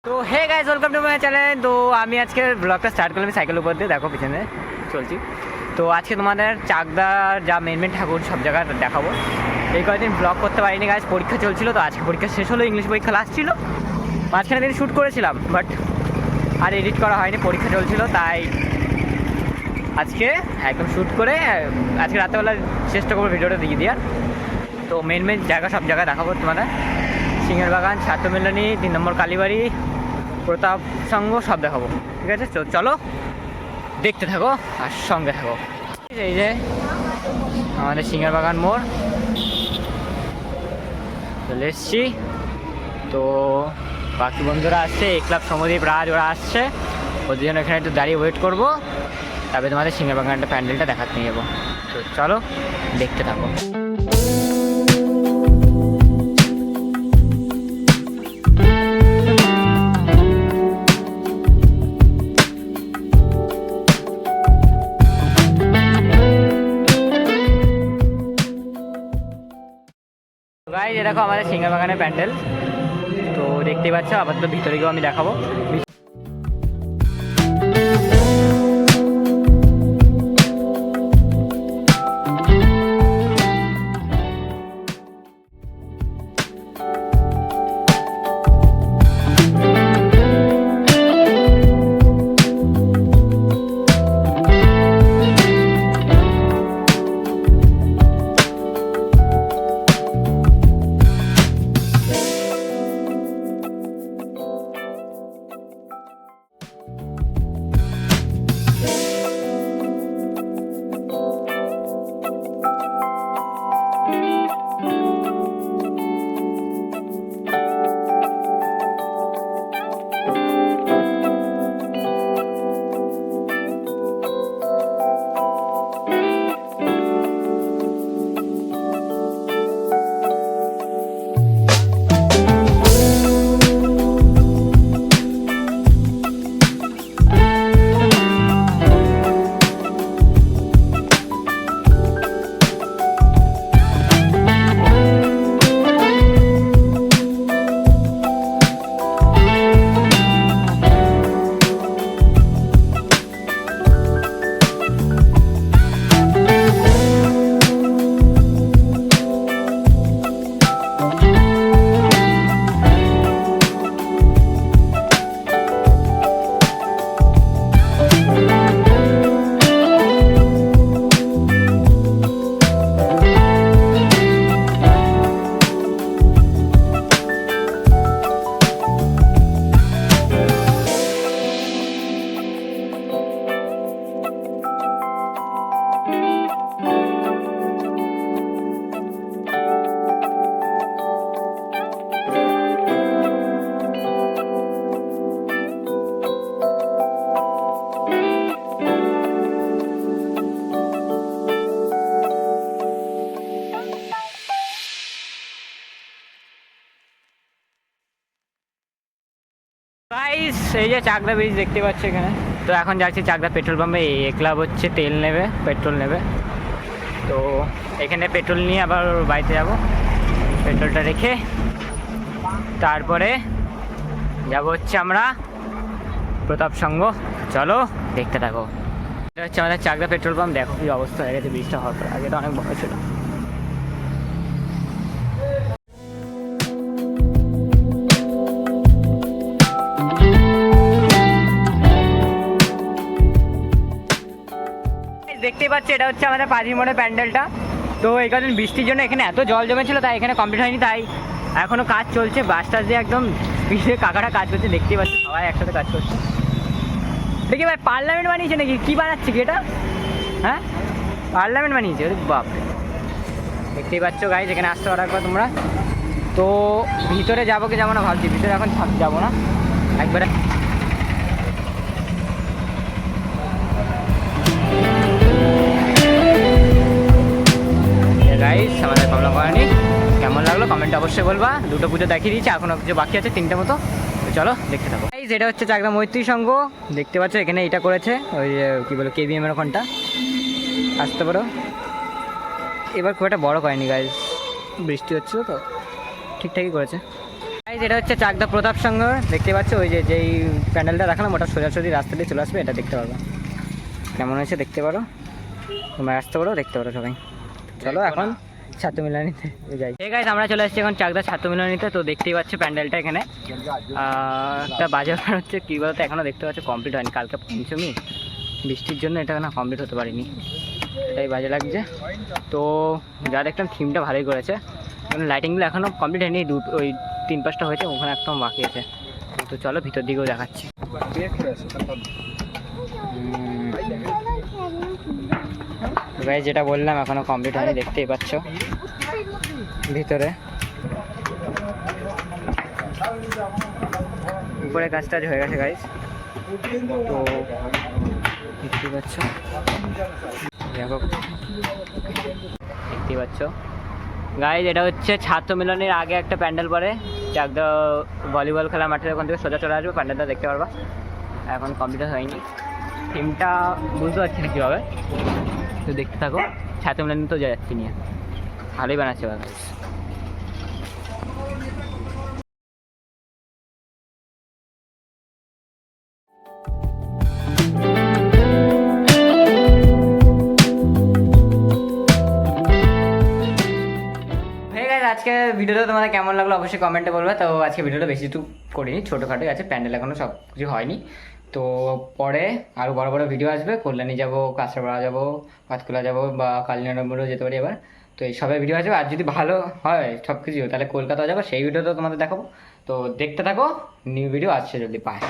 তো hey guys, welcome to my channel. তো আমি আজকে ব্লগটা স্টার্ট করলাম সাইকেল উপর দিয়ে, দেখো পিছনে চলছি। তো আজকে তোমাদের চাকদার যা মেন মেন ঠাকুর সব জায়গা দেখাবো। এই কয়েকদিন ব্লগ করতে পারিনি গাইস, পরীক্ষা চলছিল। তো আজকে পরীক্ষা শেষ হলো, ইংলিশ পরীক্ষা লাস্ট ছিল। মাঝখানে দিন শ্যুট করেছিলাম, বাট আর এডিট করা হয়নি, পরীক্ষা চলছিল। তাই আজকে একদম শ্যুট করে আজকে রাতেবেলা চেষ্টা করবো ভিডিওটা দিয়ে দেওয়ার। তো মেন মেন জায়গা সব জায়গায় দেখাবো তোমাদের। সিংহের বাগান, ছাত্রমিলনী, 3 নম্বর কালীবাড়ি, প্রতাপ সংঘ সব দেখাবো, ঠিক আছে? চলো দেখতে থাকো আর সঙ্গে থাকো। এই যে আমাদের সিংহের বাগান মোড় চলে এসছি। তো বাকি বন্ধুরা আসছে, ক্লাব সমদ্বীপ রাজ ওরা আসছে, ওদের জন্য এখানে একটু দাঁড়িয়ে ওয়েট করবো। তারপরে তোমাদের সিংহের বাগানটা প্যান্ডেলটা দেখাতে নিয়ে যাবো। তো চলো দেখতে থাকো। গাইস, এই দেখো আমাদের সিংহের বাগানের প্যান্ডেল। তো দেখতেই পাচ্ছ, আপাতত ভিতরে গিয়েও আমি দেখাবো। গাইস, এই যে চাকদা ব্রিজ দেখতে পাচ্ছ এখানে। তো এখন যাচ্ছি চাকদা পেট্রোল পাম্পে। এই ক্লাব হচ্ছে তেল নেবে, পেট্রোল নেবে। তো এখানে পেট্রোল নিয়ে আবার বাড়িতে যাব, পেট্রোলটা রেখে তারপরে যাব হচ্ছে আমরা প্রতাপ সংঘ। চলো দেখতে থাকো। এটা হচ্ছে আমাদের চাকদা পেট্রোল পাম্প। দেখো কি অবস্থা হয়ে গেছে ব্রিজটা হওয়ার পর, আগে তো অনেক বড় ছিল। দেখতেই পাচ্ছি, এটা হচ্ছে আমাদের পাঁচি মোড়ের প্যান্ডেলটা। তো এই কদিন বৃষ্টির জন্য এখানে এত জল জমেছিল, তাই এখানে কমপ্লিট হয়নি। তাই এখনও কাজ চলছে, বাস টাস দিয়ে একদম বৃষ্টিতে কাকাটা কাজ করছে। দেখতেই পাচ্ছি সবাই একসাথে কাজ করছে। দেখি ভাই, পার্লামেন্ট বানিয়েছে নাকি? কি বানাচ্ছে কি এটা? হ্যাঁ, পার্লামেন্ট বানিয়েছে। ওরে বাপ, দেখতেই পাচ্ছ গাইজ, এখানে আসতে পারো একবার তোমরা। তো ভিতরে যাবো কি যাবো না ভাবছি, ভিতরে এখন যাবো না একবারে। গাইস, আমাদের কমলা বাগানি কেমন লাগলো কমেন্টে অবশ্যই বলবা। দুটো পুজো দেখিয়ে দিয়েছি, এখনও কিছু বাকি আছে 3টে মতো। তো চলো দেখতে থাকো। গাইস, এটা হচ্ছে চাকদা মৈত্রী সংঘ। দেখতে পাচ্ছ এখানে এটা করেছে, ওই যে কী বলো KBM এর ওখানটা। আসতে পারো। এবার খুব একটা বড় করেনি গাইস, বৃষ্টি হচ্ছিল তো ঠিকঠাকই করেছে। গাইস, যেটা হচ্ছে চাকদা প্রতাপ সংঘ, দেখতে পাচ্ছ ওই যে যেই প্যান্ডেলটা দেখালাম ওটা সোজাসুজি রাস্তা দিয়ে চলে আসবে, এটা দেখতে পারবে। কেমন হয়েছে দেখতে পারো, তোমরা আসতে পারো, দেখতে পারো সবাই। চলো এখন ছাত্র মিলনীতে যাই। ঠিক আছে, আমরা চলে আসছি এখন চাকদা ছাত্র মিলনীতে। তো দেখতেই পাচ্ছ প্যান্ডেলটা এখানে একটা বাজে ব্যাপার হচ্ছে কী বলতো, এখনও দেখতে পাচ্ছ কমপ্লিট হয়নি, কালকে পঞ্চমী, বৃষ্টির জন্য এটা না কমপ্লিট হতে পারিনি, এটাই বাজে লাগছে। তো যা দেখলাম থিমটা ভালোই করেছে, লাইটিংগুলো এখনও কমপ্লিট হয়নি, ওই 3-5টা হয়েছে, ওখানে একদম বাকি আছে। তো চলো ভিতর দিকেও দেখাচ্ছি। গাইস যেটা বললাম এখনো কমপ্লিট হয়নি, দেখতেই পাচ্ছ ভিতরে উপরে কাজটা হয়ে গেছে গাইস। তো দেখতেই পাচ্ছ, দেখো দেখতেই পাচ্ছ গাইস, এটা হচ্ছে ছাত্র মিলনের আগে একটা প্যান্ডেল পরে চাকদা ভলিবল খেলা মাঠের ওখান থেকে সোজা চলে আসবে, প্যান্ডেলটা দেখতে পারবা। এখন কমপ্লিট হয়নি, থিমটা বুঝতে পারছি না কীভাবে, তো দেখতে থাকো। ছাত্র মিলন তো যাচ্ছি নিয়ে, ভালোই বানাচ্ছে গাইস। আজকে ভিডিওটা তোমাদের কেমন লাগলো অবশ্যই কমেন্টে বলবে। তো আজকে ভিডিওটা বেশি একটু করিনি, ছোটোখাটোই আছে, প্যান্ডেল এখনও সব কিছু হয়নি। তো পরে আরও বড় বড় ভিডিও আসবে, কল্যাণী যাবো, কাঁচরাপাড়া যাবো, পাতকুলা যাবো, বা কালীনগরও যেতে পারি এবার। তো এই সবের ভিডিও আসবে, আর যদি ভালো হয় সব কিছু তাহলে কলকাতা যাবো, সেই ভিডিওটা তোমাদের দেখাবো। তো দেখতে থাকো, নিউ ভিডিও আসছে যদি পায়।